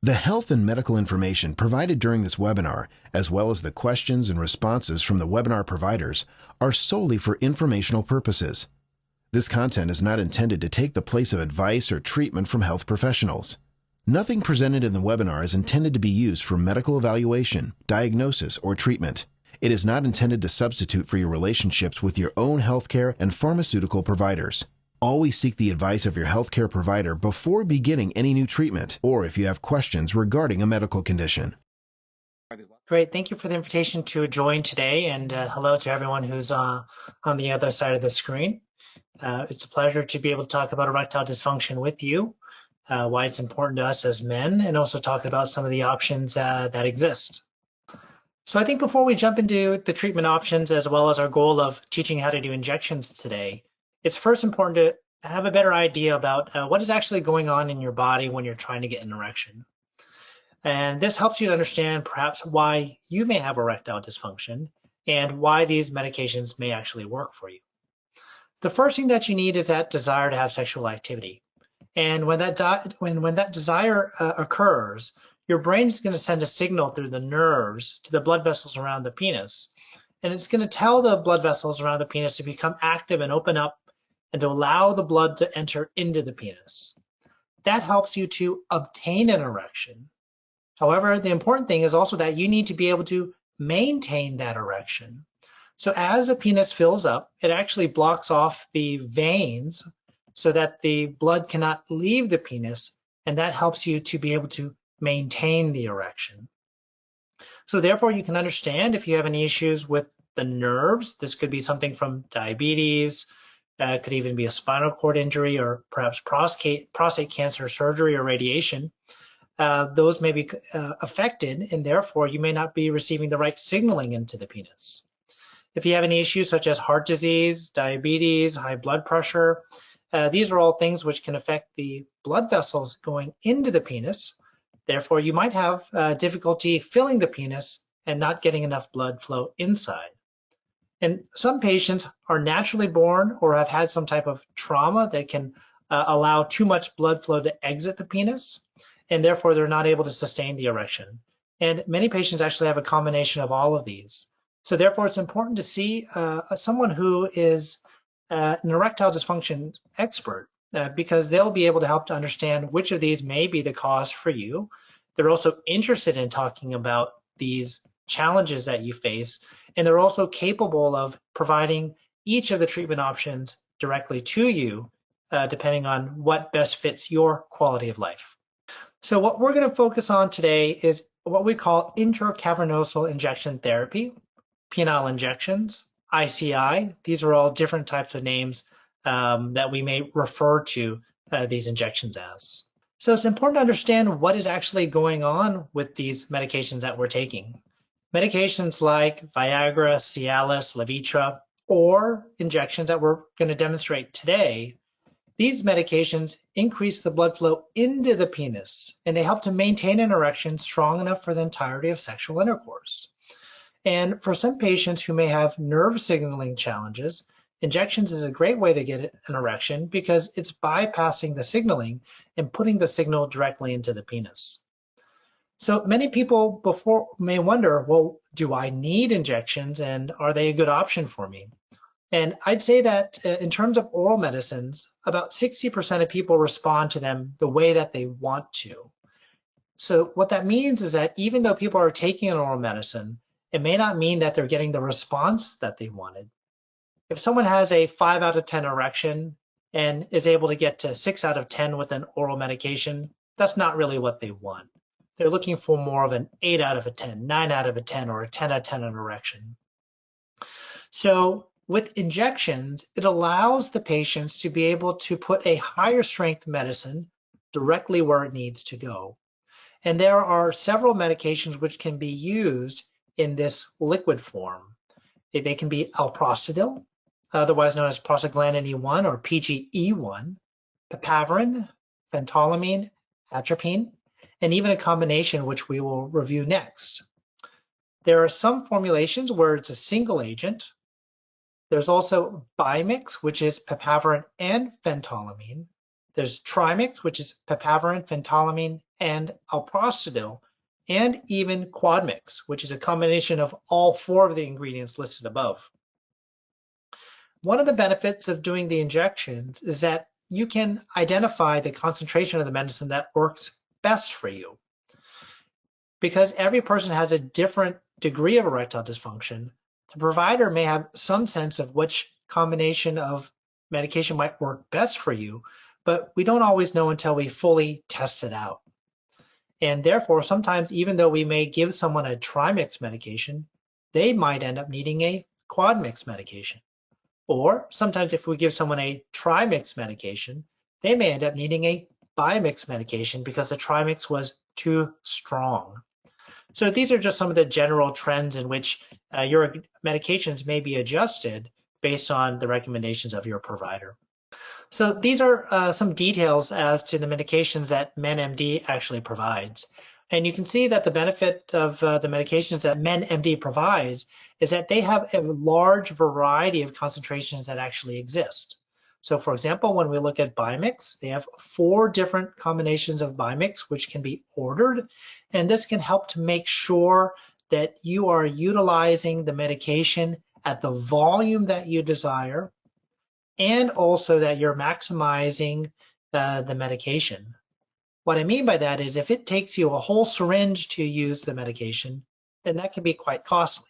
The health and medical information provided during this webinar, as well as the questions and responses from the webinar providers, are solely for informational purposes. This content is not intended to take the place of advice or treatment from health professionals. Nothing presented in the webinar is intended to be used for medical evaluation, diagnosis, or treatment. It is not intended to substitute for your relationships with your own healthcare and pharmaceutical providers. Always seek the advice of your healthcare provider before beginning any new treatment, or if you have questions regarding a medical condition. Great, thank you for the invitation to join today, and hello to everyone who's on the other side of the screen. It's a pleasure to be able to talk about erectile dysfunction with you, why it's important to us as men, and also talk about some of the options that exist. So I think before we jump into the treatment options, as well as our goal of teaching how to do injections today, it's first important to have a better idea about what is actually going on in your body when you're trying to get an erection. And this helps you understand perhaps why you may have erectile dysfunction and why these medications may actually work for you. The first thing that you need is that desire to have sexual activity. And when that desire occurs, your brain is going to send a signal through the nerves to the blood vessels around the penis. And it's going to tell the blood vessels around the penis to become active and open up and to allow the blood to enter into the penis. That helps you to obtain an erection. However, the important thing is also that you need to be able to maintain that erection. So as the penis fills up, it actually blocks off the veins so that the blood cannot leave the penis, and that helps you to be able to maintain the erection. So therefore, you can understand if you have any issues with the nerves. This could be something from diabetes, could even be a spinal cord injury, or perhaps prostate cancer surgery or radiation. Those may be affected, and therefore you may not be receiving the right signaling into the penis. If you have any issues such as heart disease, diabetes, high blood pressure, these are all things which can affect the blood vessels going into the penis. Therefore, you might have difficulty filling the penis and not getting enough blood flow inside. And some patients are naturally born or have had some type of trauma that can allow too much blood flow to exit the penis, and therefore they're not able to sustain the erection. And many patients actually have a combination of all of these. So therefore, it's important to see someone who is an erectile dysfunction expert because they'll be able to help to understand which of these may be the cause for you. They're also interested in talking about these challenges that you face, and they're also capable of providing each of the treatment options directly to you, depending on what best fits your quality of life. So what we're going to focus on today is what we call intracavernosal injection therapy, penile injections, ICI. These are all different types of names that we may refer to these injections as. So it's important to understand what is actually going on with these medications that we're taking. Medications like Viagra, Cialis, Levitra, or injections that we're going to demonstrate today, these medications increase the blood flow into the penis, and they help to maintain an erection strong enough for the entirety of sexual intercourse. And for some patients who may have nerve signaling challenges, injections is a great way to get an erection because it's bypassing the signaling and putting the signal directly into the penis. So many people before may wonder, well, do I need injections and are they a good option for me? And I'd say that in terms of oral medicines, about 60% of people respond to them the way that they want to. So what that means is that even though people are taking an oral medicine, it may not mean that they're getting the response that they wanted. If someone has a 5 out of 10 erection and is able to get to 6 out of 10 with an oral medication, that's not really what they want. They're looking for more of an 8 out of a 10, 9 out of a 10, or a 10 out of 10 on erection. So with injections, it allows the patients to be able to put a higher strength medicine directly where it needs to go. And there are several medications which can be used in this liquid form. They can be alprostadil, otherwise known as prostaglandin E1 or PGE1, papaverine, phentolamine, atropine, and even a combination which we will review next. There are some formulations where it's a single agent. There's also bimix, which is papaverine and phentolamine. There's trimix, which is papaverine, phentolamine, and alprostadil, and even quadmix, which is a combination of all 4 of the ingredients listed above. One of the benefits of doing the injections is that you can identify the concentration of the medicine that works best for you. Because every person has a different degree of erectile dysfunction, the provider may have some sense of which combination of medication might work best for you, but we don't always know until we fully test it out. And therefore, sometimes even though we may give someone a trimix medication, they might end up needing a quadmix medication. Or sometimes if we give someone a trimix medication, they may end up needing a bimix medication because the trimix was too strong. So these are just some of the general trends in which your medications may be adjusted based on the recommendations of your provider. So these are some details as to the medications that MenMD actually provides. And you can see that the benefit of the medications that MenMD provides is that they have a large variety of concentrations that actually exist. So for example, when we look at Bimix, they have 4 different combinations of Bimix which can be ordered, and this can help to make sure that you are utilizing the medication at the volume that you desire, and also that you're maximizing the medication. What I mean by that is if it takes you a whole syringe to use the medication, then that can be quite costly.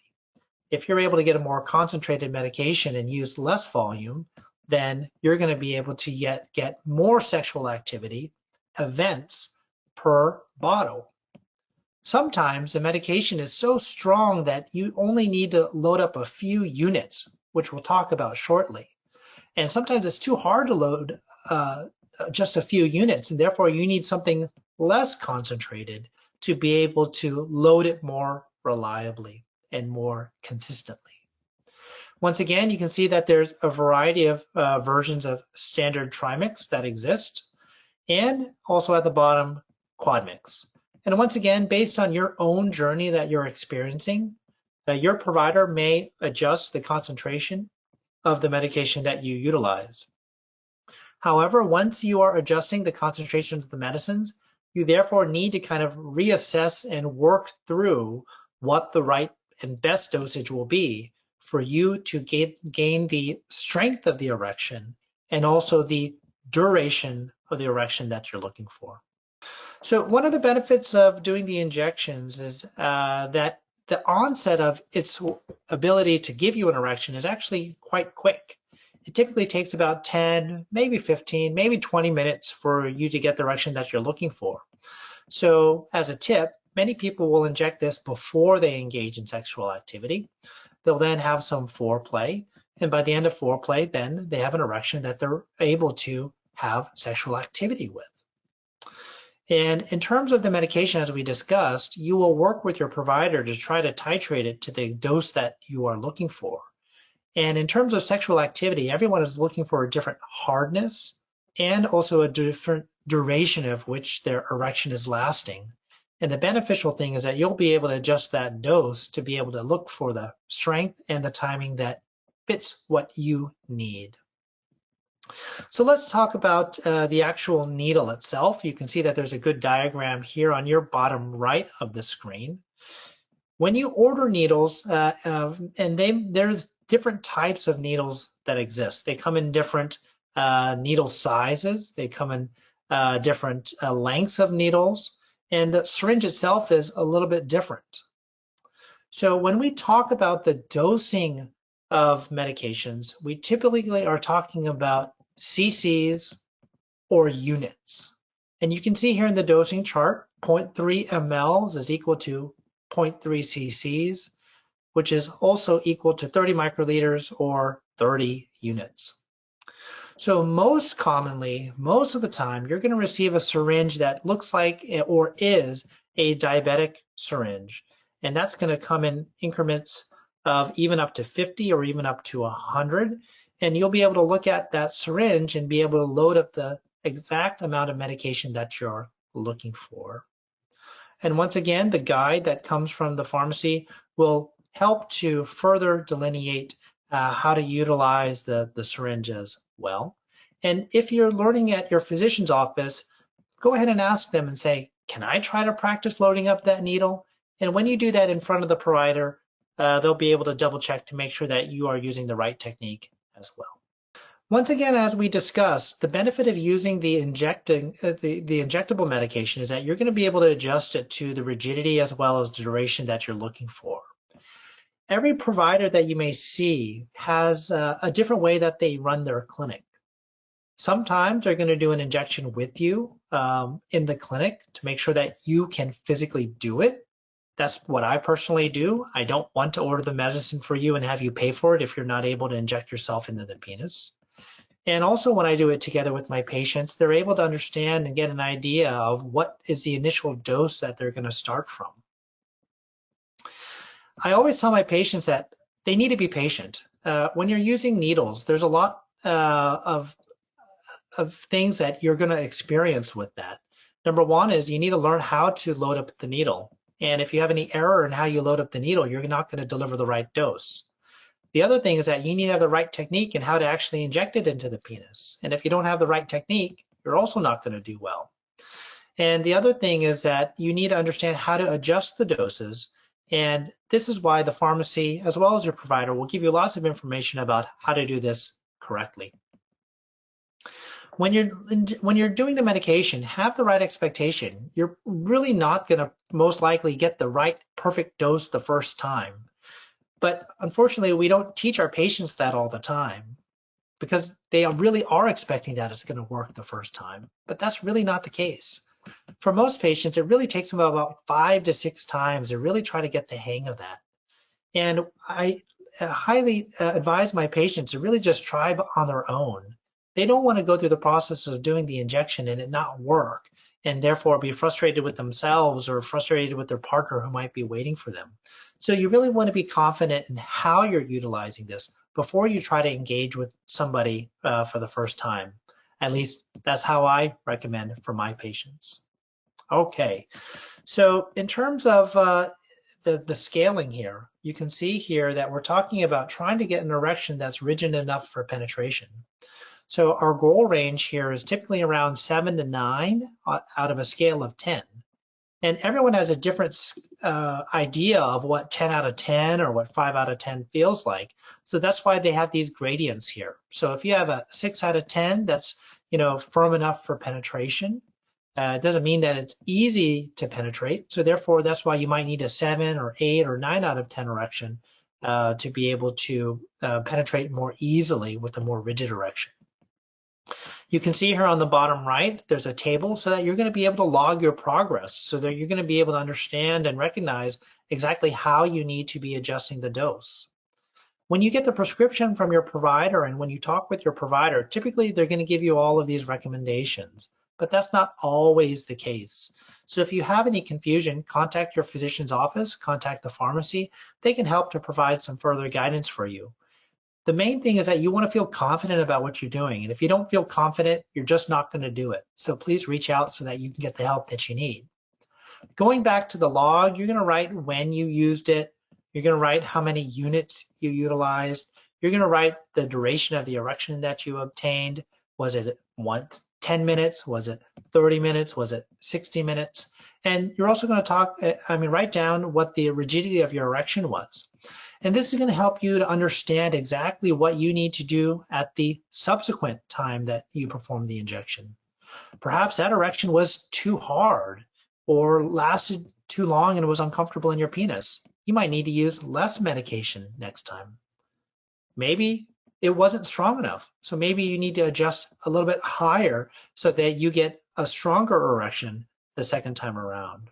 If you're able to get a more concentrated medication and use less volume, then you're going to be able to get more sexual activity events per bottle. Sometimes the medication is so strong that you only need to load up a few units, which we'll talk about shortly. And sometimes it's too hard to load just a few units, and therefore you need something less concentrated to be able to load it more reliably and more consistently. Once again, you can see that there's a variety of versions of standard trimix that exist, and also at the bottom, quadmix. And once again, based on your own journey that you're experiencing, your provider may adjust the concentration of the medication that you utilize. However, once you are adjusting the concentrations of the medicines, you therefore need to kind of reassess and work through what the right and best dosage will be for you to gain the strength of the erection and also the duration of the erection that you're looking for. So one of the benefits of doing the injections is that the onset of its ability to give you an erection is actually quite quick. It typically takes about 10, maybe 15, maybe 20 minutes for you to get the erection that you're looking for. So as a tip, many people will inject this before they engage in sexual activity. They'll then have some foreplay, and by the end of foreplay, then they have an erection that they're able to have sexual activity with. And in terms of the medication, as we discussed, you will work with your provider to try to titrate it to the dose that you are looking for. And in terms of sexual activity, everyone is looking for a different hardness and also a different duration of which their erection is lasting. And the beneficial thing is that you'll be able to adjust that dose to be able to look for the strength and the timing that fits what you need. So let's talk about the actual needle itself. You can see that there's a good diagram here on your bottom right of the screen. When you order needles, there's different types of needles that exist. They come in different needle sizes. They come in different lengths of needles. And the syringe itself is a little bit different. So when we talk about the dosing of medications, we typically are talking about cc's or units. And you can see here in the dosing chart, 0.3 mLs is equal to 0.3 cc's, which is also equal to 30 microliters or 30 units. So most commonly, most of the time, you're going to receive a syringe that looks like or is a diabetic syringe. And that's going to come in increments of even up to 50 or even up to 100. And you'll be able to look at that syringe and be able to load up the exact amount of medication that you're looking for. And once again, the guide that comes from the pharmacy will help to further delineate how to utilize the syringe as well. And if you're learning at your physician's office, go ahead and ask them and say, can I try to practice loading up that needle? And when you do that in front of the provider, they'll be able to double check to make sure that you are using the right technique as well. Once again, as we discussed, the benefit of using the injectable medication is that you're going to be able to adjust it to the rigidity as well as the duration that you're looking for. Every provider that you may see has a different way that they run their clinic. Sometimes they're going to do an injection with you in the clinic to make sure that you can physically do it. That's what I personally do. I don't want to order the medicine for you and have you pay for it if you're not able to inject yourself into the penis. And also when I do it together with my patients, they're able to understand and get an idea of what is the initial dose that they're going to start from. I always tell my patients that they need to be patient. When you're using needles, there's a lot of things that you're going to experience with that. Number one is you need to learn how to load up the needle. And if you have any error in how you load up the needle, you're not going to deliver the right dose. The other thing is that you need to have the right technique and how to actually inject it into the penis. And if you don't have the right technique, you're also not going to do well. And the other thing is that you need to understand how to adjust the doses. And this is why the pharmacy, as well as your provider, will give you lots of information about how to do this correctly. When you're doing the medication, have the right expectation. You're really not going to most likely get the right perfect dose the first time. But unfortunately, we don't teach our patients that all the time because they really are expecting that it's going to work the first time. But that's really not the case. For most patients, it really takes them about 5 to 6 times to really try to get the hang of that. And I highly advise my patients to really just try on their own. They don't want to go through the process of doing the injection and it not work, and therefore be frustrated with themselves or frustrated with their partner who might be waiting for them. So you really want to be confident in how you're utilizing this before you try to engage with somebody for the first time. At least that's how I recommend for my patients. Okay, so in terms of the scaling here, you can see here that we're talking about trying to get an erection that's rigid enough for penetration. So our goal range here is typically around 7 to 9 out of a scale of 10. And everyone has a different idea of what 10 out of 10 or what 5 out of 10 feels like. So that's why they have these gradients here. So if you have a 6 out of 10, that's firm enough for penetration. It doesn't mean that it's easy to penetrate. So therefore, that's why you might need a 7 or 8 or 9 out of 10 erection to be able to penetrate more easily with a more rigid erection. You can see here on the bottom right, there's a table so that you're going to be able to log your progress, so that you're going to be able to understand and recognize exactly how you need to be adjusting the dose. When you get the prescription from your provider and when you talk with your provider, typically they're going to give you all of these recommendations, but that's not always the case. So if you have any confusion, contact your physician's office, contact the pharmacy. They can help to provide some further guidance for you. The main thing is that you want to feel confident about what you're doing. And if you don't feel confident, you're just not going to do it. So please reach out so that you can get the help that you need. Going back to the log, you're going to write when you used it. You're going to write how many units you utilized. You're going to write the duration of the erection that you obtained. Was it 10 minutes? Was it 30 minutes? Was it 60 minutes? And you're also going to write down what the rigidity of your erection was. And this is going to help you to understand exactly what you need to do at the subsequent time that you perform the injection. Perhaps that erection was too hard or lasted too long and was uncomfortable in your penis. You might need to use less medication next time. Maybe it wasn't strong enough. So maybe you need to adjust a little bit higher so that you get a stronger erection the second time around.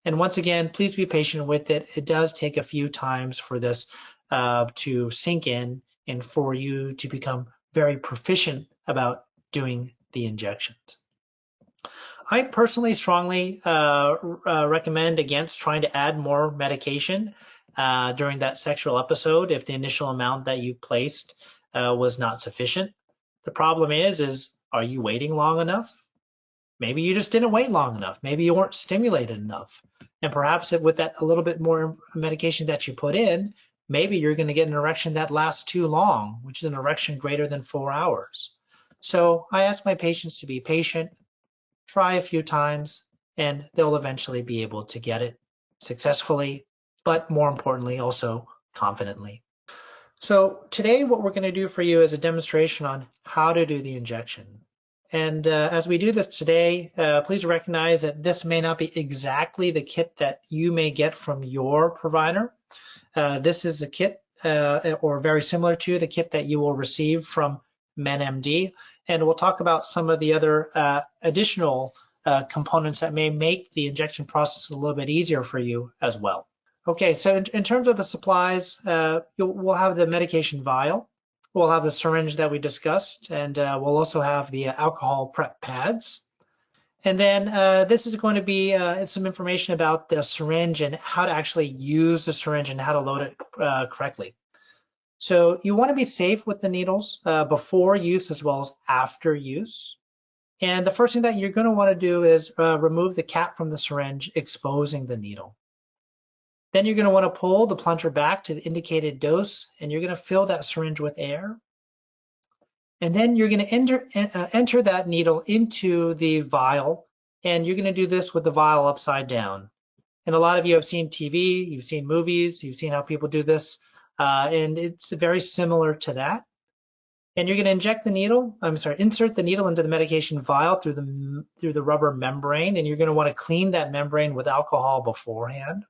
And once again, please be patient with it. It does take a few times for this to sink in and for you to become very proficient about doing the injections. I personally strongly recommend against trying to add more medication during that sexual episode if the initial amount that you placed was not sufficient. The problem is are you waiting long enough? Maybe you just didn't wait long enough. Maybe you weren't stimulated enough. And perhaps with that a little bit more medication that you put in, maybe you're going to get an erection that lasts too long, which is an erection greater than 4 hours. So I ask my patients to be patient, try a few times, and they'll eventually be able to get it successfully, but more importantly, also confidently. So today what we're going to do for you is a demonstration on how to do the injection. And as we do this today, please recognize that this may not be exactly the kit that you may get from your provider. This is a kit or very similar to the kit that you will receive from MenMD. And we'll talk about some of the other additional components that may make the injection process a little bit easier for you as well. Okay, so in terms of the supplies, we'll have the medication vial, we'll have the syringe that we discussed, and we'll also have the alcohol prep pads. And then this is going to be some information about the syringe and how to actually use the syringe and how to load it correctly. So you want to be safe with the needles before use as well as after use. And the first thing that you're going to want to do is remove the cap from the syringe, exposing the needle. Then you're going to want to pull the plunger back to the indicated dose, and you're going to fill that syringe with air. And then you're going to enter that needle into the vial, and you're going to do this with the vial upside down. And a lot of you have seen TV, you've seen movies, you've seen how people do this, and it's very similar to that. And you're going to insert the needle into the medication vial through the rubber membrane, and you're going to want to clean that membrane with alcohol beforehand.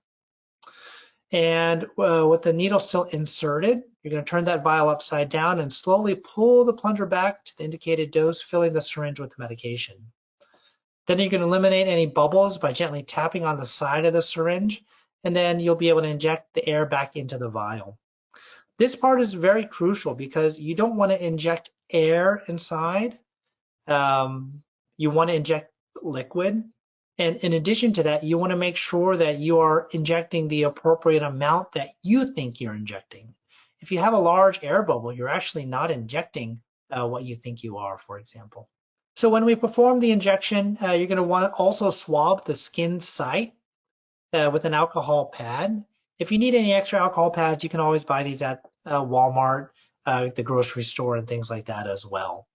And with the needle still inserted, you're going to turn that vial upside down and slowly pull the plunger back to the indicated dose, filling the syringe with the medication. Then you're going to eliminate any bubbles by gently tapping on the side of the syringe, and then you'll be able to inject the air back into the vial. This part is very crucial because you don't want to inject air inside. You want to inject liquid. And in addition to that, you want to make sure that you are injecting the appropriate amount that you think you're injecting. If you have a large air bubble, you're actually not injecting what you think you are, for example. So when we perform the injection, you're going to want to also swab the skin site with an alcohol pad. If you need any extra alcohol pads, you can always buy these at Walmart, the grocery store, and things like that as well.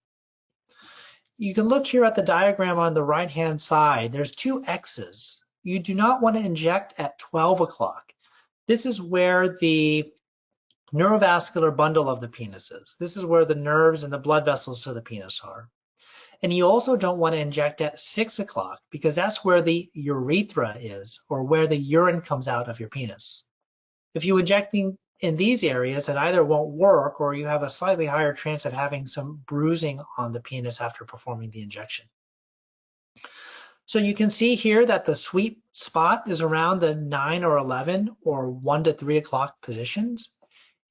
You can look here at the diagram on the right-hand side. There's two X's. You do not want to inject at 12 o'clock. This is where the neurovascular bundle of the penis is. This is where the nerves and the blood vessels to the penis are. And you also don't want to inject at 6 o'clock because that's where the urethra is, or where the urine comes out of your penis. If you're injecting in these areas, it either won't work or you have a slightly higher chance of having some bruising on the penis after performing the injection. So you can see here that the sweet spot is around the 9 or 11 or 1 to 3 o'clock positions.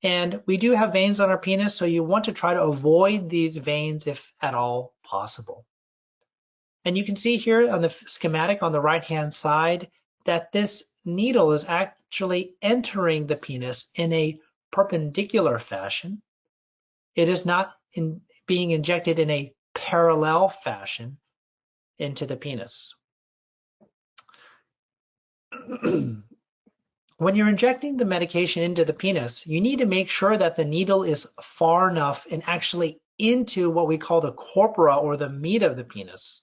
And we do have veins on our penis, so you want to try to avoid these veins if at all possible. And you can see here on the schematic on the right-hand side that this needle is actually entering the penis in a perpendicular fashion. It is not being injected in a parallel fashion into the penis. When you're injecting the medication into the penis, you need to make sure that the needle is far enough and actually into what we call the corpora, or the meat of the penis.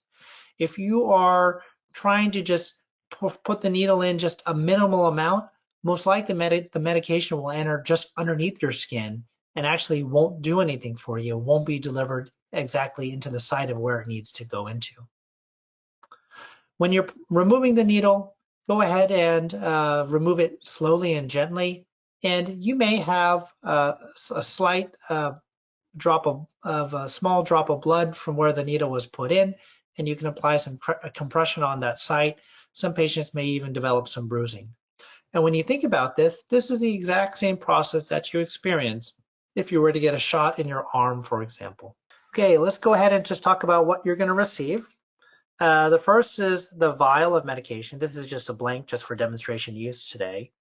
If you are trying to just put the needle in just a minimal amount, most likely the medication will enter just underneath your skin and actually won't do anything for you, won't be delivered exactly into the site of where it needs to go into. When you're removing the needle, go ahead and remove it slowly and gently. And you may have a slight drop of a small drop of blood from where the needle was put in, and you can apply some compression on that site. Some patients may even develop some bruising. And when you think about this, this is the exact same process that you experience if you were to get a shot in your arm, for example. Okay, let's go ahead and just talk about what you're going to receive. The first is the vial of medication. This is just a blank just for demonstration use today.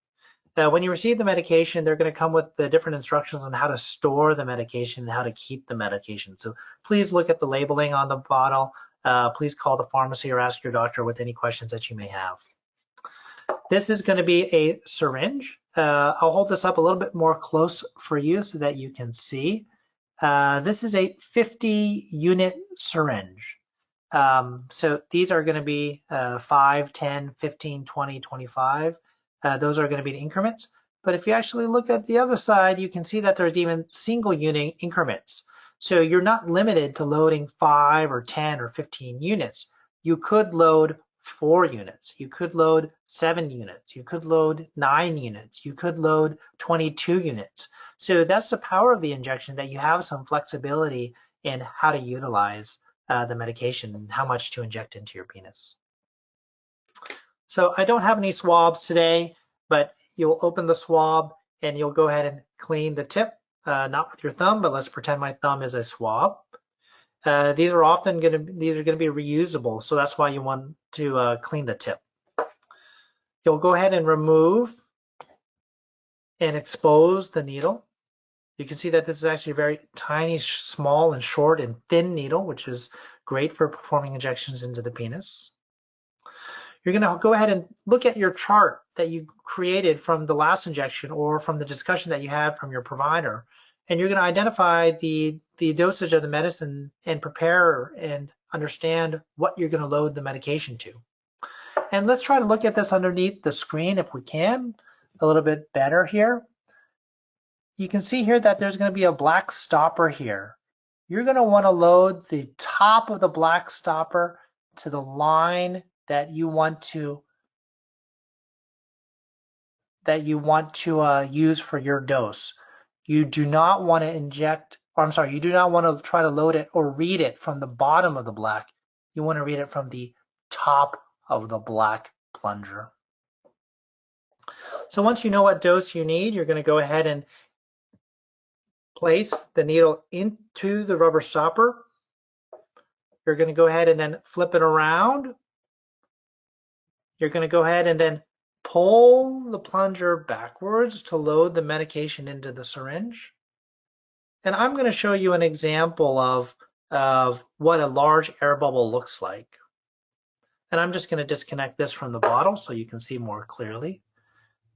When you receive the medication, they're going to come with the different instructions on how to store the medication and how to keep the medication. So please look at the labeling on the bottle. Please call the pharmacy or ask your doctor with any questions that you may have. This is going to be a syringe. I'll hold this up a little bit more close for you so that you can see. This is a 50 unit syringe. So these are going to be 5, 10, 15, 20, 25. Those are going to be the increments. But if you actually look at the other side, you can see that there's even single unit increments. So you're not limited to loading 5 or 10 or 15 units. You could load 4 units. You could load 7 units. You could load 9 units. You could load 22 units. So that's the power of the injection, that you have some flexibility in how to utilize the medication and how much to inject into your penis. So I don't have any swabs today, but you'll open the swab and you'll go ahead and clean the tip, not with your thumb, but let's pretend my thumb is a swab. These are going to be reusable, so that's why you want to clean the tip. You'll go ahead and remove and expose the needle. You can see that this is actually a very tiny, small, and short and thin needle, which is great for performing injections into the penis. You're going to go ahead and look at your chart that you created from the last injection or from the discussion that you had from your provider. And you're going to identify the dosage of the medicine and prepare and understand what you're going to load the medication to. And let's try to look at this underneath the screen if we can, a little bit better here. You can see here that there's going to be a black stopper here. You're going to want to load the top of the black stopper to the line that you want to use for your dose. You do not want to you do not want to try to load it or read it from the bottom of the black. You want to read it from the top of the black plunger. So once you know what dose you need, you're going to go ahead and place the needle into the rubber stopper. You're going to go ahead and then flip it around. You're going to go ahead and then pull the plunger backwards to load the medication into the syringe. And I'm going to show you an example of what a large air bubble looks like. And I'm just going to disconnect this from the bottle so you can see more clearly.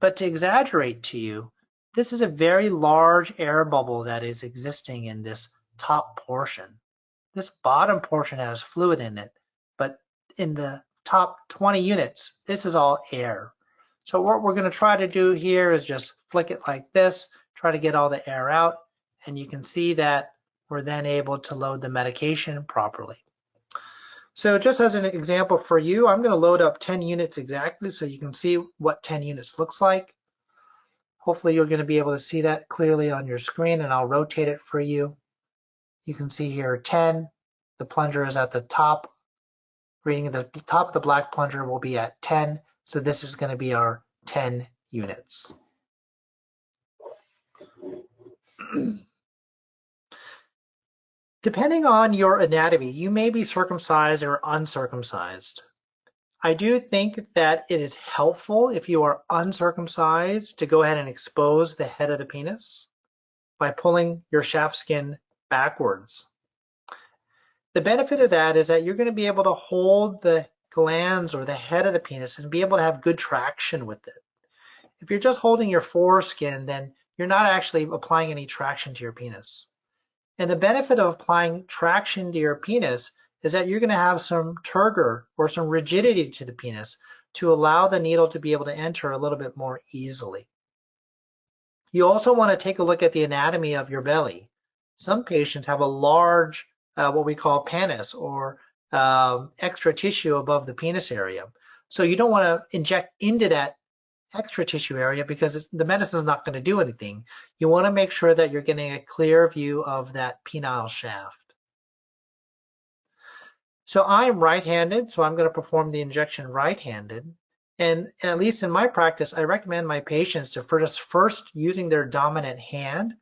But to exaggerate to you, this is a very large air bubble that is existing in this top portion. This bottom portion has fluid in it, but in the top 20 units, this is all air. So what we're going to try to do here is just flick it like this, try to get all the air out, and you can see that we're then able to load the medication properly. So just as an example for you, I'm going to load up 10 units exactly so you can see what 10 units looks like. Hopefully you're going to be able to see that clearly on your screen, and I'll rotate it for you. You can see here 10. The plunger is at the top. Reading at the top of the black plunger will be at 10. So this is going to be our 10 units. Depending on your anatomy, you may be circumcised or uncircumcised. I do think that it is helpful if you are uncircumcised to go ahead and expose the head of the penis by pulling your shaft skin backwards. The benefit of that is that you're going to be able to hold the glands or the head of the penis and be able to have good traction with it. If you're just holding your foreskin, then you're not actually applying any traction to your penis. And the benefit of applying traction to your penis is that you're going to have some turgor or some rigidity to the penis to allow the needle to be able to enter a little bit more easily. You also want to take a look at the anatomy of your belly. Some patients have a large, what we call pannus, or extra tissue above the penis area. So you don't want to inject into that extra tissue area because the medicine is not going to do anything. You want to make sure that you're getting a clear view of that penile shaft. So I'm right-handed, so I'm going to perform the injection right-handed. And at least in my practice, I recommend my patients to first using their dominant hand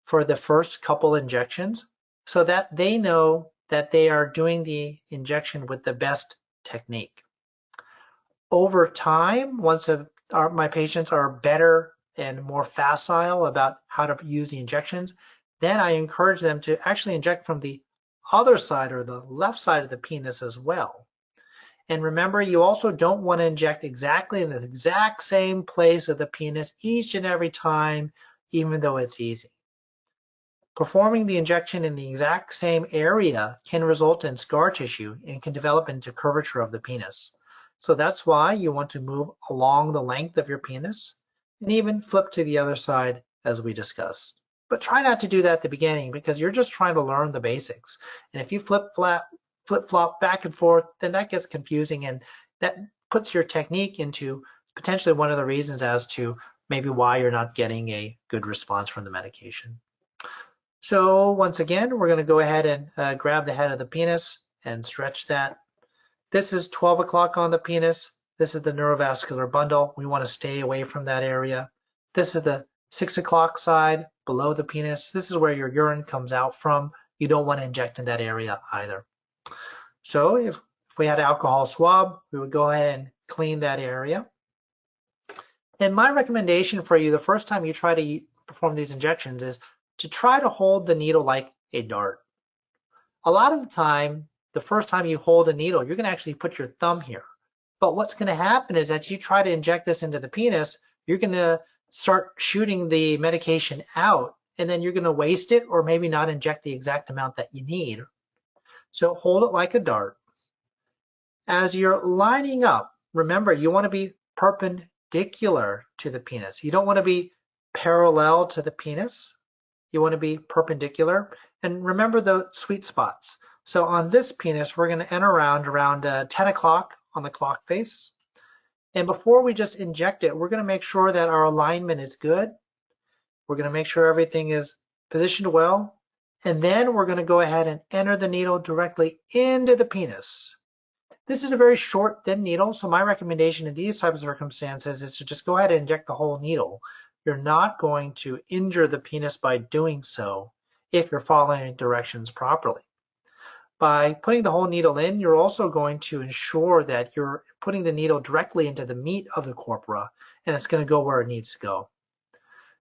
for the first couple injections so that they know that they are doing the injection with the best technique. Over time, once my patients are better and more facile about how to use the injections, then I encourage them to actually inject from the other side or the left side of the penis as well. And remember, you also don't want to inject exactly in the exact same place of the penis each and every time, even though it's easy. Performing the injection in the exact same area can result in scar tissue and can develop into curvature of the penis. So that's why you want to move along the length of your penis and even flip to the other side as we discussed. But try not to do that at the beginning because you're just trying to learn the basics. And if you flip-flop back and forth, then that gets confusing and that puts your technique into potentially one of the reasons as to maybe why you're not getting a good response from the medication. So once again, we're going to go ahead and grab the head of the penis and stretch that. This is 12 o'clock on the penis. This is the neurovascular bundle. We want to stay away from that area. This is the 6 o'clock side below the penis. This is where your urine comes out from. You don't want to inject in that area either. So if we had an alcohol swab, we would go ahead and clean that area. And my recommendation for you the first time you try to perform these injections is to try to hold the needle like a dart. A lot of the time, the first time you hold a needle, you're going to actually put your thumb here. But what's going to happen is that you try to inject this into the penis, you're going to start shooting the medication out, and then you're going to waste it or maybe not inject the exact amount that you need. So hold it like a dart. As you're lining up, remember, you want to be perpendicular to the penis. You don't want to be parallel to the penis. You want to be perpendicular. And remember the sweet spots. So on this penis, we're going to enter around 10 o'clock on the clock face. And before we just inject it, we're going to make sure that our alignment is good. We're going to make sure everything is positioned well. And then we're going to go ahead and enter the needle directly into the penis. This is a very short, thin needle. So my recommendation in these types of circumstances is to just go ahead and inject the whole needle. You're not going to injure the penis by doing so if you're following directions properly. By putting the whole needle in, you're also going to ensure that you're putting the needle directly into the meat of the corpora, and it's going to go where it needs to go.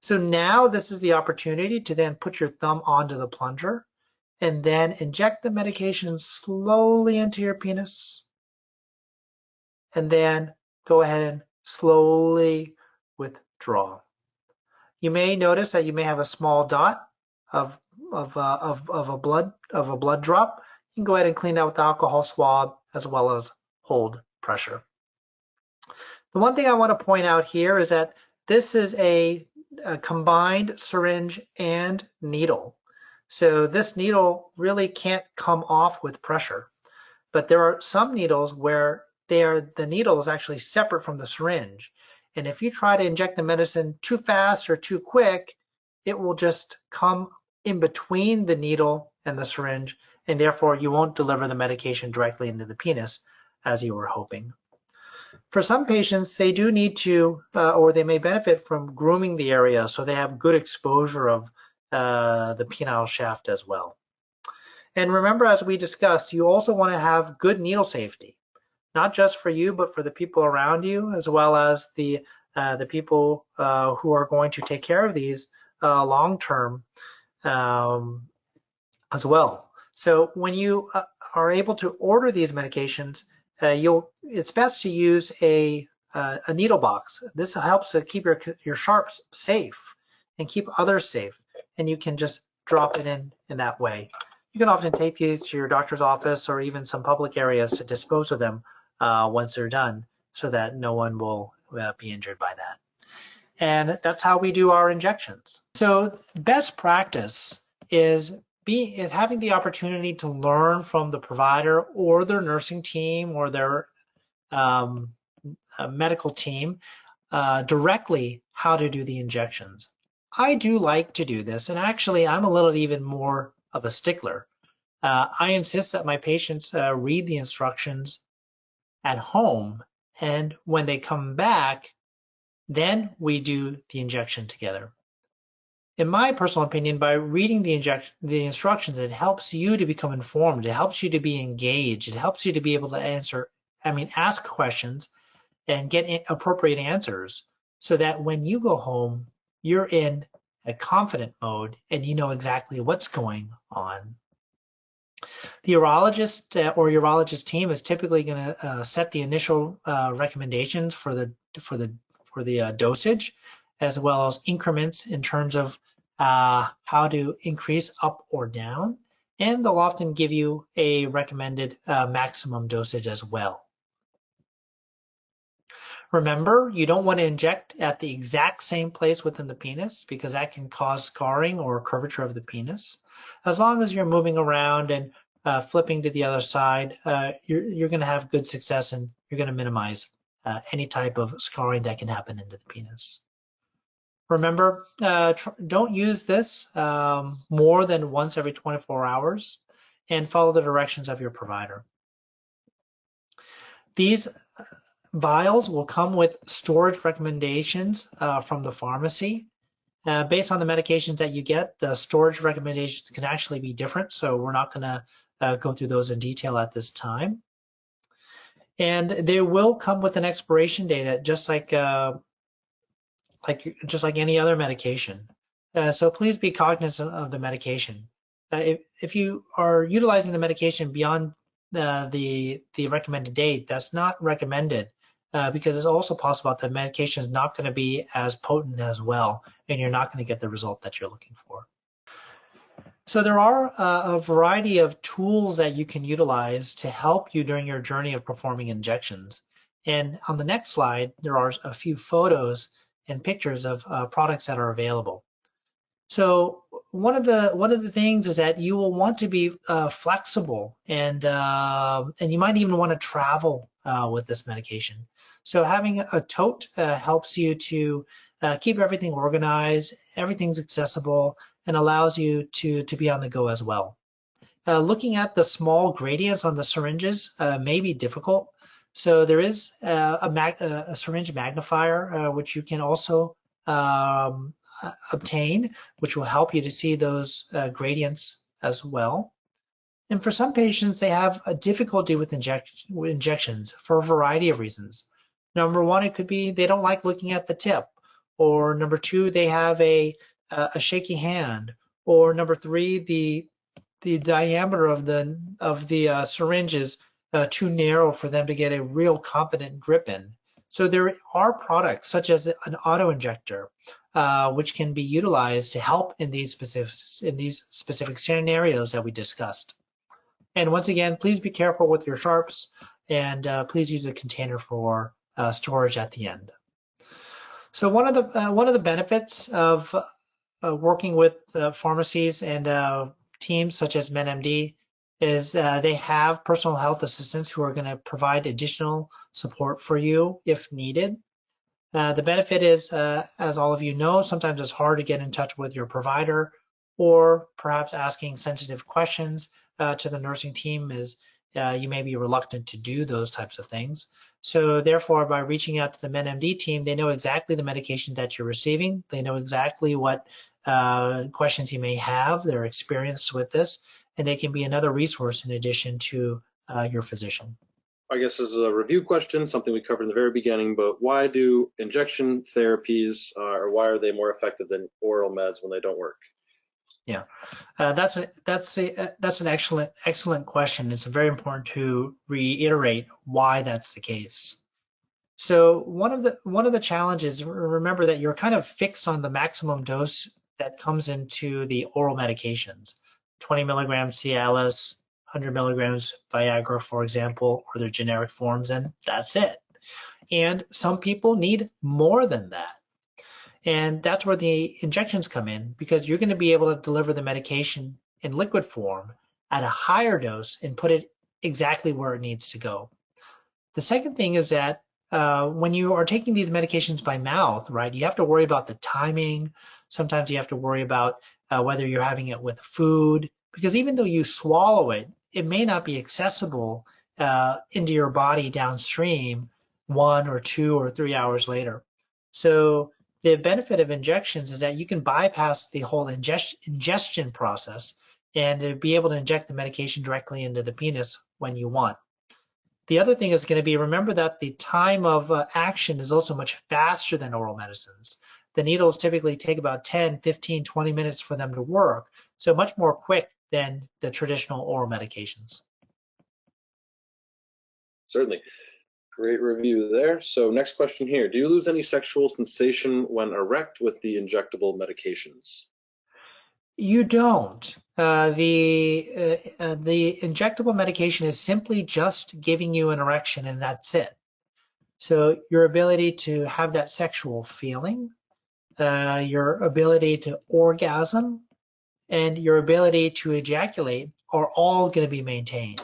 So now this is the opportunity to then put your thumb onto the plunger and then inject the medication slowly into your penis, and then go ahead and slowly withdraw. You may notice that you may have a small dot of a blood drop. You can go ahead and clean that with the alcohol swab as well as hold pressure. The one thing I want to point out here is that this is a combined syringe and needle. So this needle really can't come off with pressure. But there are some needles where the needle is actually separate from the syringe. And if you try to inject the medicine too fast or too quick, it will just come in between the needle and the syringe, and therefore you won't deliver the medication directly into the penis as you were hoping. For some patients, they do need to, or they may benefit from grooming the area so they have good exposure of the penile shaft as well. And remember, as we discussed, you also want to have good needle safety, not just for you, but for the people around you, as well as the people who are going to take care of these long-term as well. So when you are able to order these medications, it's best to use a needle box. This helps to keep your sharps safe and keep others safe, and you can just drop it in that way. You can often take these to your doctor's office or even some public areas to dispose of them once they're done, so that no one will be injured by that. And that's how we do our injections. So best practice is having the opportunity to learn from the provider or their nursing team or their medical team directly how to do the injections. I do like to do this, and actually I'm a little even more of a stickler. I insist that my patients read the instructions at home, and when they come back, then we do the injection together. In my personal opinion, by reading the instructions, it helps you to become informed. It helps you to be engaged. It helps you to be able to ask questions and get appropriate answers, so that when you go home, you're in a confident mode and you know exactly what's going on. The urologist or urologist team is typically going to set the initial recommendations for the dosage, as well as increments in terms of how to increase up or down, and they'll often give you a recommended maximum dosage as well. Remember, you don't want to inject at the exact same place within the penis because that can cause scarring or curvature of the penis. As long as you're moving around and flipping to the other side, you're going to have good success and you're going to minimize any type of scarring that can happen into the penis. Remember, don't use this more than once every 24 hours and follow the directions of your provider. These vials will come with storage recommendations from the pharmacy. Based on the medications that you get, the storage recommendations can actually be different, so we're not going to go through those in detail at this time. And they will come with an expiration date, just like any other medication. So please be cognizant of the medication. If you are utilizing the medication beyond the recommended date, that's not recommended. Because it's also possible that the medication is not going to be as potent as well, and you're not going to get the result that you're looking for. So there are a variety of tools that you can utilize to help you during your journey of performing injections. And on the next slide, there are a few photos and pictures of products that are available. So one of the things is that you will want to be flexible, and you might even want to travel with this medication. So having a tote helps you to keep everything organized, everything's accessible, and allows you to be on the go as well. Looking at the small gradients on the syringes may be difficult. So there is a syringe magnifier, which you can also obtain, which will help you to see those gradients as well. And for some patients, they have a difficulty with injections for a variety of reasons. Number one, it could be they don't like looking at the tip, or number two, they have a shaky hand, or number three, the diameter of the syringe is too narrow for them to get a real competent grip in. So there are products such as an auto injector, which can be utilized to help in these specific scenarios that we discussed. And once again, please be careful with your sharps, and please use a container for storage at the end. So one of the benefits of working with pharmacies and teams such as MenMD is they have personal health assistants who are going to provide additional support for you if needed. The benefit is, as all of you know, sometimes it's hard to get in touch with your provider, or perhaps asking sensitive questions to the nursing team is you may be reluctant to do those types of things. So therefore, by reaching out to the MenMD team, they know exactly the medication that you're receiving. They know exactly what questions you may have. They're experienced with this, and they can be another resource in addition to your physician. I guess this is a review question, something we covered in the very beginning, but why do injection therapies, or why are they more effective than oral meds when they don't work? Yeah, that's an excellent question. It's very important to reiterate why that's the case. So one of the challenges, remember that you're kind of fixed on the maximum dose that comes into the oral medications, 20 milligrams Cialis, 100 milligrams Viagra, for example, or their generic forms, and that's it. And some people need more than that. And that's where the injections come in, because you're going to be able to deliver the medication in liquid form at a higher dose and put it exactly where it needs to go. The second thing is that when you are taking these medications by mouth, right, you have to worry about the timing. Sometimes you have to worry about whether you're having it with food, because even though you swallow it, it may not be accessible into your body downstream 1 or 2 or 3 hours later. So the benefit of injections is that you can bypass the whole ingestion process and be able to inject the medication directly into the penis when you want. The other thing is going to be, remember that the time of action is also much faster than oral medicines. The needles typically take about 10, 15, 20 minutes for them to work, so much more quick than the traditional oral medications. Certainly. Great review there. So next question here. Do you lose any sexual sensation when erect with the injectable medications? You don't. The injectable medication is simply just giving you an erection, and that's it. So your ability to have that sexual feeling, your ability to orgasm, and your ability to ejaculate are all going to be maintained.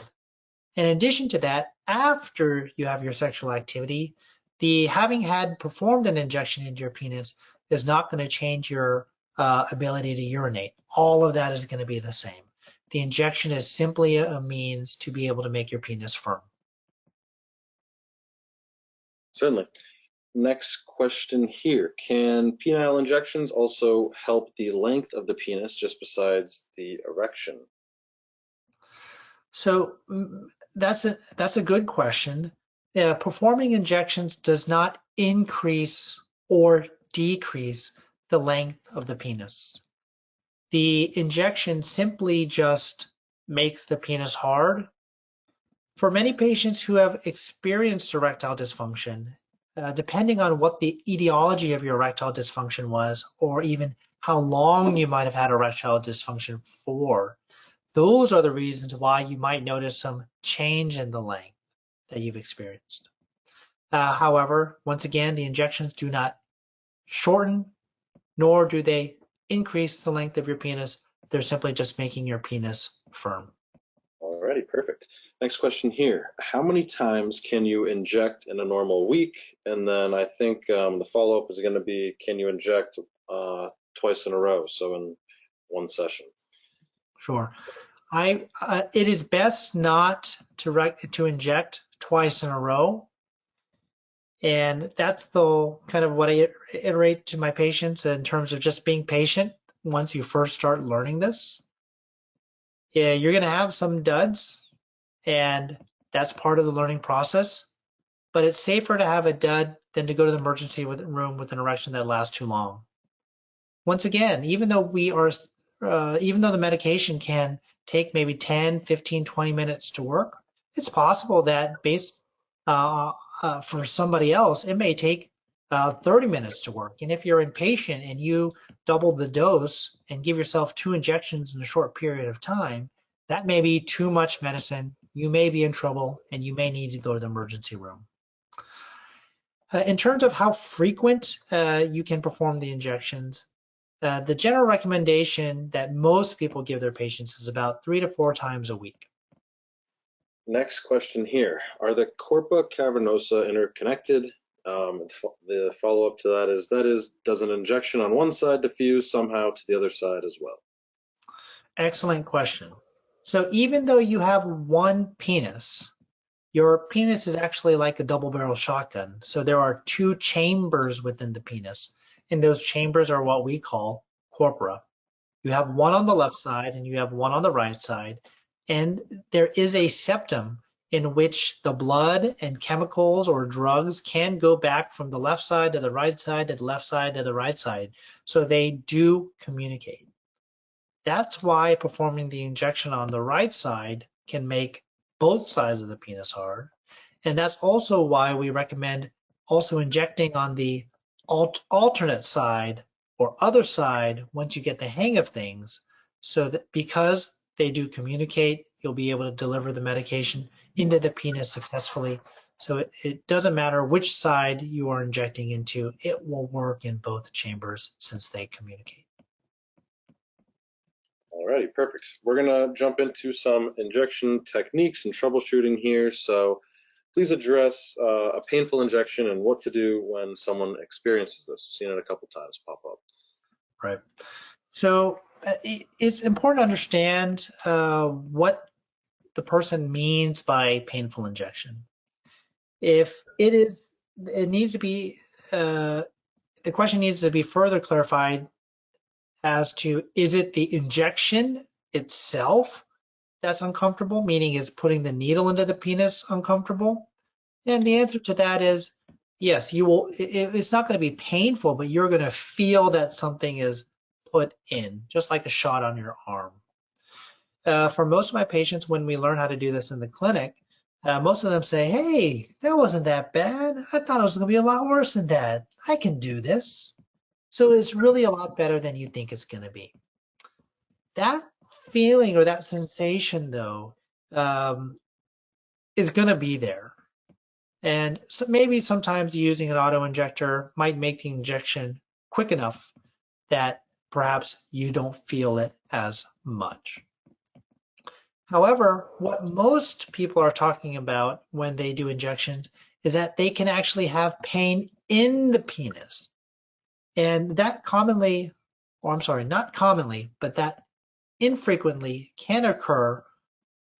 In addition to that, after you have your sexual activity, the having had performed an injection into your penis is not going to change your ability to urinate. All of that is going to be the same. The injection is simply a means to be able to make your penis firm. Certainly. Next question here. Can penile injections also help the length of the penis just besides the erection? So that's a good question. Performing injections does not increase or decrease the length of the penis. The injection simply just makes the penis hard. For many patients who have experienced erectile dysfunction, depending on what the etiology of your erectile dysfunction was, or even how long you might have had erectile dysfunction for, those are the reasons why you might notice some change in the length that you've experienced. However, once again, the injections do not shorten, nor do they increase the length of your penis. They're simply just making your penis firm. Alrighty, perfect. Next question here. How many times can you inject in a normal week? And then I think the follow-up is going to be, can you inject twice in a row, so in one session? Sure. It is best not to inject twice in a row. And that's the kind of what I iterate to my patients in terms of just being patient once you first start learning this. Yeah, you're going to have some duds, and that's part of the learning process. But it's safer to have a dud than to go to the emergency room with an erection that lasts too long. Once again, even though the medication can take maybe 10, 15, 20 minutes to work, it's possible that for somebody else, it may take 30 minutes to work. And if you're impatient and you double the dose and give yourself 2 injections in a short period of time, that may be too much medicine. You may be in trouble and you may need to go to the emergency room. In terms of how frequent you can perform the injections, the general recommendation that most people give their patients is about 3 to 4 times a week. Next question here. Are the corpora cavernosa interconnected? The follow-up to that is, does an injection on one side diffuse somehow to the other side as well? Excellent question. So even though you have one penis, your penis is actually like a double-barrel shotgun. So there are 2 chambers within the penis, and those chambers are what we call corpora. You have one on the left side and you have one on the right side, and there is a septum in which the blood and chemicals or drugs can go back from the left side to the right side to the left side to the right side. So they do communicate. That's why performing the injection on the right side can make both sides of the penis hard. And that's also why we recommend also injecting on the alternate side or other side once you get the hang of things, so that because they do communicate, you'll be able to deliver the medication into the penis successfully. So it doesn't matter which side you are injecting into, it will work in both chambers since they communicate. Alrighty, perfect. We're going to jump into some injection techniques and troubleshooting here. So please address a painful injection and what to do when someone experiences this. I've seen it a couple times pop up. Right. So it's important to understand what the person means by painful injection. If the question needs to be further clarified as to, is it the injection itself that's uncomfortable, meaning is putting the needle into the penis uncomfortable? And the answer to that is yes, you will. It's not going to be painful, but you're going to feel that something is put in, just like a shot on your arm. For most of my patients, when we learn how to do this in the clinic, most of them say, hey, that wasn't that bad. I thought it was going to be a lot worse than that. I can do this. So it's really a lot better than you think it's going to be. That feeling or that sensation, though, is going to be there. And so maybe sometimes using an auto-injector might make the injection quick enough that perhaps you don't feel it as much. However, what most people are talking about when they do injections is that they can actually have pain in the penis. And that commonly, or I'm sorry, not commonly, but that infrequently can occur,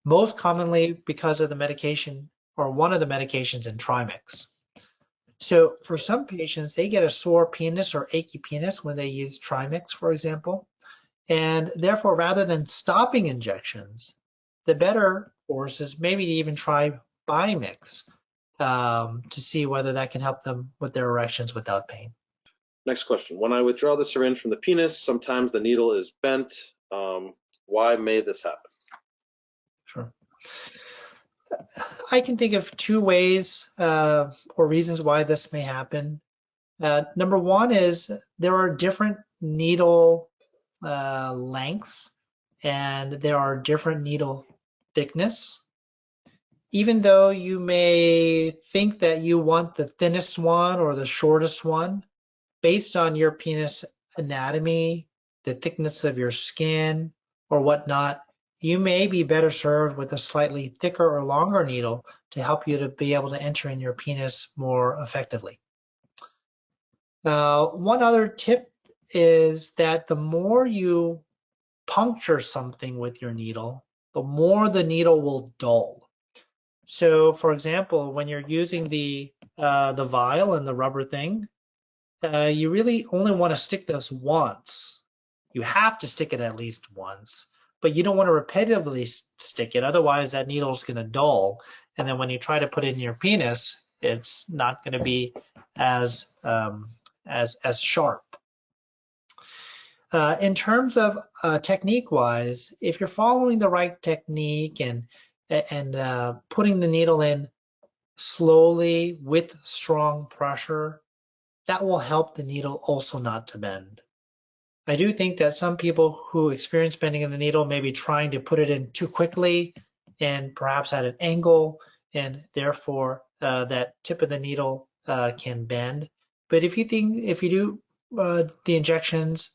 most commonly because of the medication or one of the medications in Trimix. So for some patients, they get a sore penis or achy penis when they use Trimix, for example. And therefore, rather than stopping injections, the better course is maybe to even try Bimix to see whether that can help them with their erections without pain. Next question. When I withdraw the syringe from the penis, sometimes the needle is bent. Why may this happen? Sure. I can think of two ways or reasons why this may happen. Number one is there are different needle lengths and there are different needle thickness. Even though you may think that you want the thinnest one or the shortest one, based on your penis anatomy, the thickness of your skin, or whatnot, you may be better served with a slightly thicker or longer needle to help you to be able to enter in your penis more effectively. One other tip is that the more you puncture something with your needle, the more the needle will dull. So, for example, when you're using the vial and the rubber thing, you really only want to stick this once. You have to stick it at least once, but you don't want to repetitively stick it. Otherwise, that needle is going to dull. And then when you try to put it in your penis, it's not going to be as sharp. In terms of technique-wise, if you're following the right technique and putting the needle in slowly with strong pressure, that will help the needle also not to bend. I do think that some people who experience bending of the needle may be trying to put it in too quickly and perhaps at an angle, and therefore that tip of the needle can bend. But if you do the injections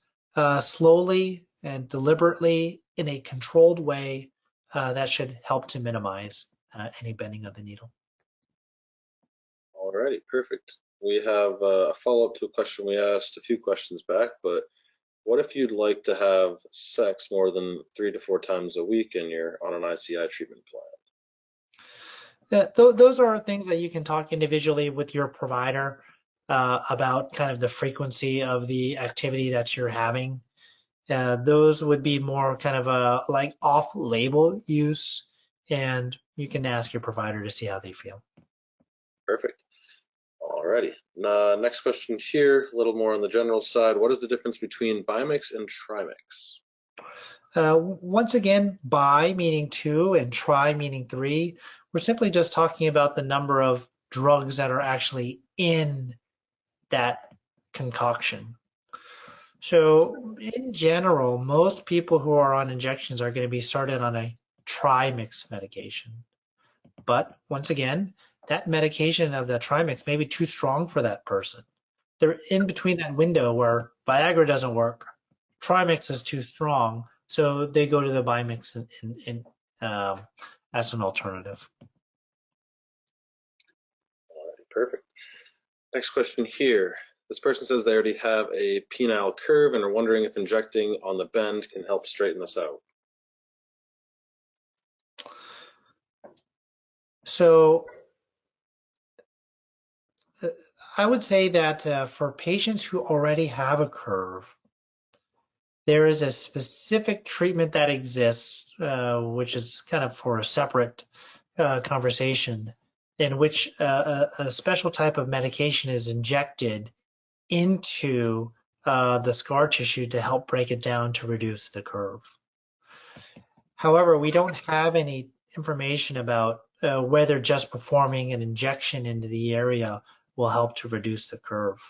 slowly and deliberately in a controlled way, that should help to minimize any bending of the needle. Alrighty, perfect. We have a follow-up to a question we asked a few questions back, but what if you'd like to have sex more than 3 to 4 times a week and you're on an ICI treatment plan? Those are things that you can talk individually with your provider about kind of the frequency of the activity that you're having. Those would be more kind of like off-label use, and you can ask your provider to see how they feel. Perfect. Alrighty. Next question here, a little more on the general side. What is the difference between Bimix and Trimix? Once again, bi meaning 2 and tri meaning 3. We're simply just talking about the number of drugs that are actually in that concoction. So in general, most people who are on injections are going to be started on a Trimix medication. But once again, that medication of the Trimix may be too strong for that person. They're in between that window where Viagra doesn't work, Trimix is too strong, so they go to the Bimix as an alternative. All right, perfect. Next question here. This person says they already have a penile curve and are wondering if injecting on the bend can help straighten this out. So I would say that for patients who already have a curve, there is a specific treatment that exists, which is kind of for a separate conversation, in which a special type of medication is injected into the scar tissue to help break it down to reduce the curve. However, we don't have any information about whether just performing an injection into the area will help to reduce the curve.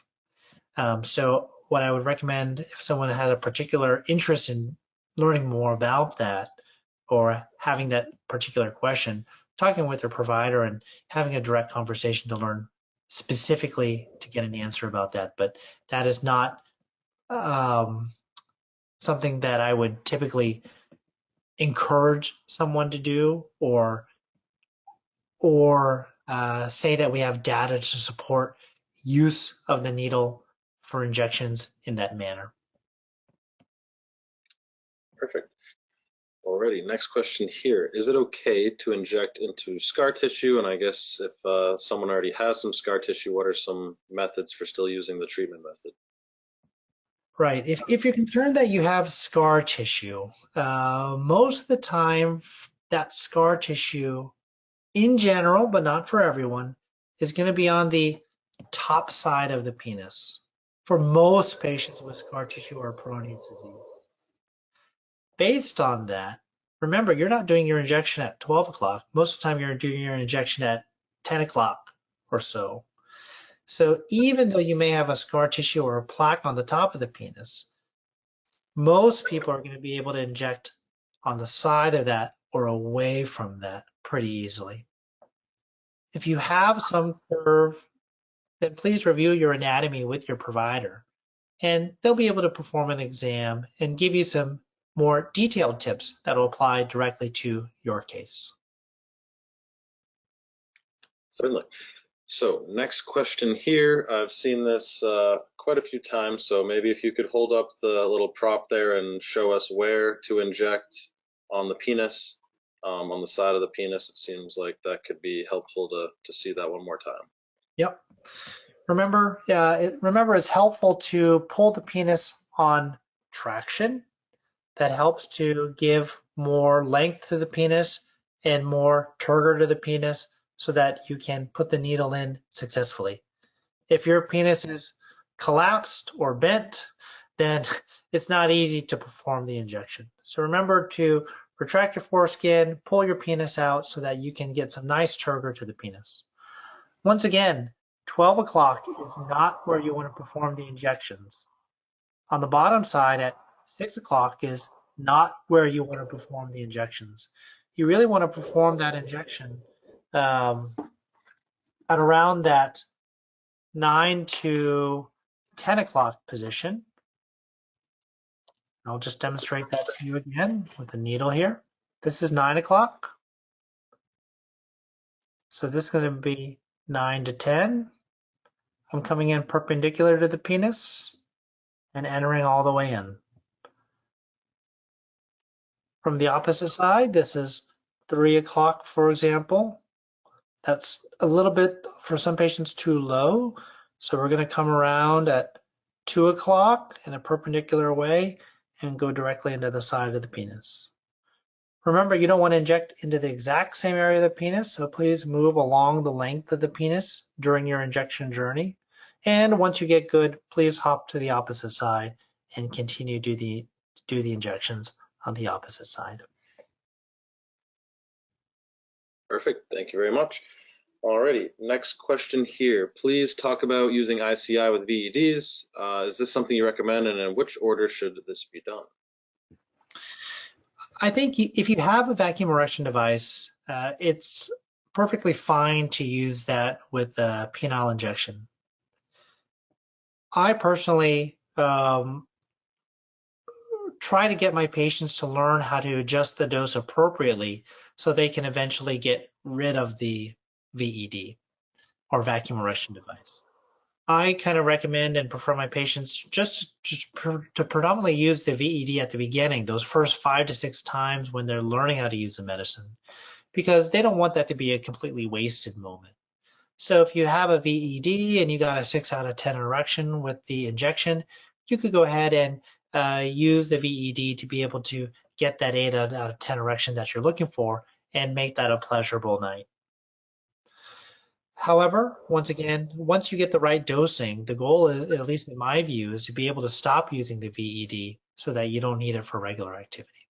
So what I would recommend if someone has a particular interest in learning more about that or having that particular question, talking with their provider and having a direct conversation to learn specifically to get an answer about that. But that is not something that I would typically encourage someone to do or say that we have data to support use of the needle for injections in that manner. Perfect. Alrighty, next question here. Is it okay to inject into scar tissue? And I guess if someone already has some scar tissue, what are some methods for still using the treatment method? Right. If you're concerned that you have scar tissue, most of the time that scar tissue in general, but not for everyone, is going to be on the top side of the penis for most patients with scar tissue or Peyronie's disease. Based on that, remember, you're not doing your injection at 12 o'clock. Most of the time you're doing your injection at 10 o'clock or so. So even though you may have a scar tissue or a plaque on the top of the penis, most people are going to be able to inject on the side of that or away from that pretty easily. If you have some curve, then please review your anatomy with your provider, and they'll be able to perform an exam and give you some more detailed tips that will apply directly to your case. Certainly. So next question here. I've seen this quite a few times, so maybe if you could hold up the little prop there and show us where to inject on the penis, on the side of the penis. It seems like that could be helpful to see that one more time. Yep. Remember, it's helpful to pull the penis on traction. That helps to give more length to the penis and more turgor to the penis so that you can put the needle in successfully. If your penis is collapsed or bent, then it's not easy to perform the injection. So remember to retract your foreskin, pull your penis out so that you can get some nice turgor to the penis. Once again, 12 o'clock is not where you want to perform the injections. On the bottom side at 6 o'clock is not where you want to perform the injections. You really want to perform that injection at around that 9 to 10 o'clock position. I'll just demonstrate that for you again with the needle here. This is 9 o'clock. So this is going to be 9 to 10. I'm coming in perpendicular to the penis and entering all the way in. From the opposite side, this is 3 o'clock, for example. That's a little bit, for some patients, too low. So we're going to come around at 2 o'clock in a perpendicular way and go directly into the side of the penis. Remember, you don't want to inject into the exact same area of the penis, so please move along the length of the penis during your injection journey. And once you get good, please hop to the opposite side and continue to do the injections on the opposite side. Perfect. Thank you very much. Alrighty, next question here. Please talk about using ICI with VEDs. Is this something you recommend, and in which order should this be done? I think if you have a vacuum erection device, it's perfectly fine to use that with a penile injection. I personally try to get my patients to learn how to adjust the dose appropriately so they can eventually get rid of the VED or vacuum erection device. I kind of recommend and prefer my patients just to predominantly use the VED at the beginning, those first 5 to 6 times when they're learning how to use the medicine, because they don't want that to be a completely wasted moment. So if you have a VED and you got a 6 out of 10 erection with the injection, you could go ahead and use the VED to be able to get that 8 out of 10 erection that you're looking for and make that a pleasurable night. However, once again, once you get the right dosing, the goal is, at least in my view, is to be able to stop using the VED so that you don't need it for regular activity.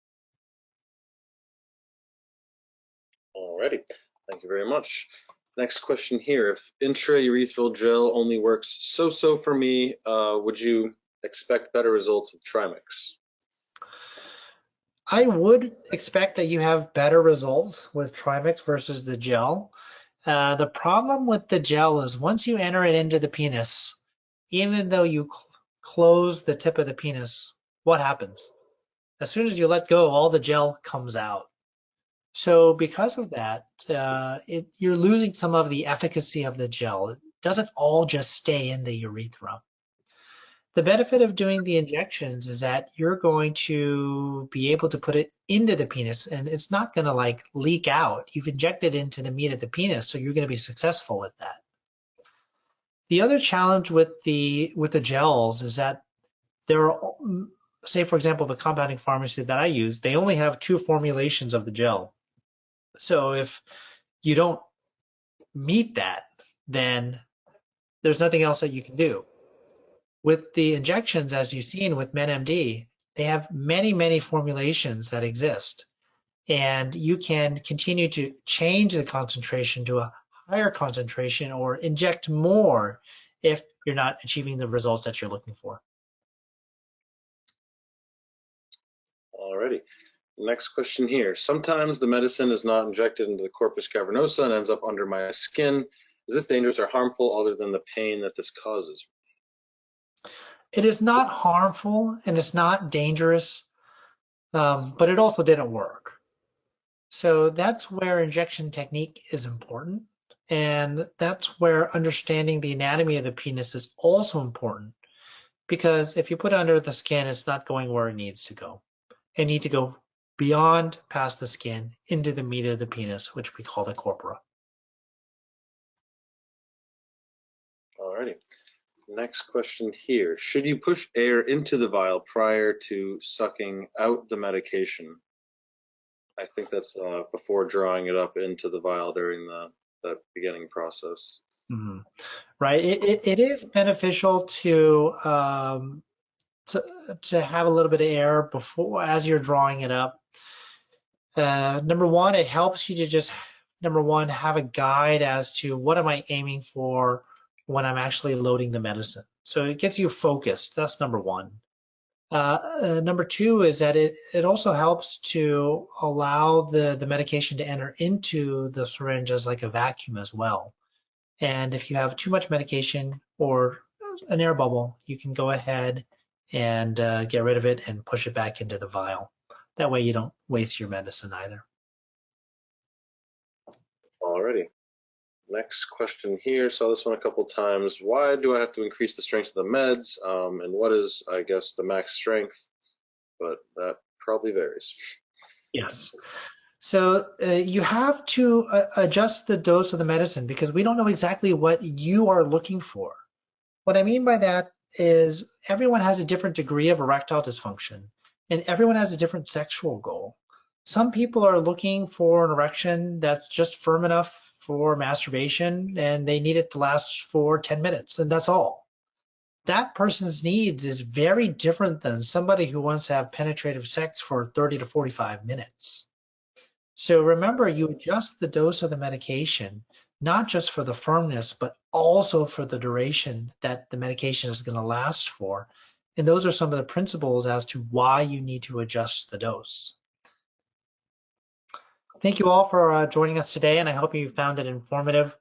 Alrighty, thank you very much. Next question here. If intraurethral gel only works so-so for me, would you expect better results with Trimix? I would expect that you have better results with trimix versus the gel. The problem with the gel is once you enter it into the penis, even though you close the tip of the penis, what happens? As soon as you let go, all the gel comes out. So because of that, you're losing some of the efficacy of the gel. It doesn't all just stay in the urethra. The benefit of doing the injections is that you're going to be able to put it into the penis and it's not going to like leak out. You've injected into the meat of the penis, so you're going to be successful with that. The other challenge with the gels is that there are, say for example, the compounding pharmacy that I use, they only have 2 formulations of the gel. So if you don't meet that, then there's nothing else that you can do. With the injections, as you've seen with MenMD, they have many, many formulations that exist. And you can continue to change the concentration to a higher concentration or inject more if you're not achieving the results that you're looking for. Alrighty. Next question here. Sometimes the medicine is not injected into the corpus cavernosa and ends up under my skin. Is this dangerous or harmful other than the pain that this causes? It is not harmful and it's not dangerous, but it also didn't work. So that's where injection technique is important. And that's where understanding the anatomy of the penis is also important. Because if you put it under the skin, it's not going where it needs to go. It needs to go beyond past the skin into the meat of the penis, which we call the corpora. Alrighty. Next question here. Should you push air into the vial prior to sucking out the medication? I think that's before drawing it up into the vial during the beginning process. Mm-hmm. Right. It is beneficial to have a little bit of air before, as you're drawing it up. Number one, it helps you to just, have a guide as to what am I aiming for when I'm actually loading the medicine. So it gets you focused. That's number one. Number two is that it also helps to allow the medication to enter into the syringe as like a vacuum as well. And if you have too much medication or an air bubble, you can go ahead and get rid of it and push it back into the vial. That way you don't waste your medicine either. Alrighty. Next question here. Saw this one a couple times. Why do I have to increase the strength of the meds? And what is, I guess, the max strength? But that probably varies. Yes. So you have to adjust the dose of the medicine because we don't know exactly what you are looking for. What I mean by that is everyone has a different degree of erectile dysfunction and everyone has a different sexual goal. Some people are looking for an erection that's just firm enough for masturbation and they need it to last for 10 minutes and that's all. That person's needs is very different than somebody who wants to have penetrative sex for 30 to 45 minutes. So remember, you adjust the dose of the medication, not just for the firmness, but also for the duration that the medication is going to last for. And those are some of the principles as to why you need to adjust the dose. Thank you all for joining us today, and I hope you found it informative.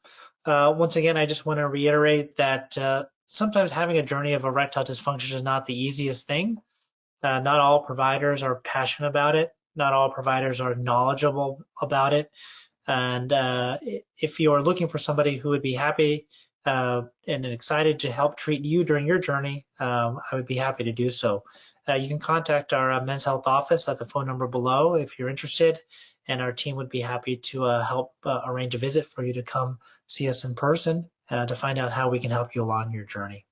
Once again, I just want to reiterate that sometimes having a journey of erectile dysfunction is not the easiest thing. Not all providers are passionate about it. Not all providers are knowledgeable about it. And if you are looking for somebody who would be happy and excited to help treat you during your journey, I would be happy to do so. You can contact our men's health office at the phone number below if you're interested, and our team would be happy to help arrange a visit for you to come see us in person to find out how we can help you along your journey.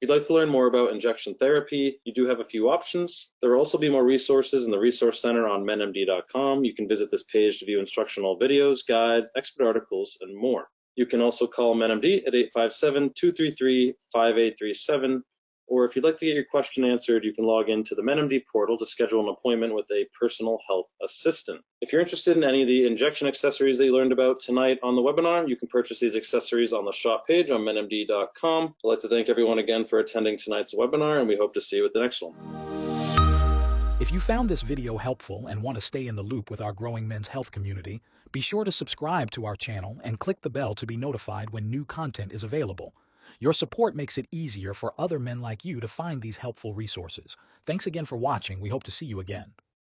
If you'd like to learn more about injection therapy, you do have a few options. There will also be more resources in the Resource Center on menmd.com. You can visit this page to view instructional videos, guides, expert articles, and more. You can also call MenMD at 857-233-5837. Or if you'd like to get your question answered, you can log into the MenMD portal to schedule an appointment with a personal health assistant. If you're interested in any of the injection accessories that you learned about tonight on the webinar, you can purchase these accessories on the shop page on menmd.com. I'd like to thank everyone again for attending tonight's webinar, and we hope to see you at the next one. If you found this video helpful and want to stay in the loop with our growing men's health community, be sure to subscribe to our channel and click the bell to be notified when new content is available. Your support makes it easier for other men like you to find these helpful resources. Thanks again for watching. We hope to see you again.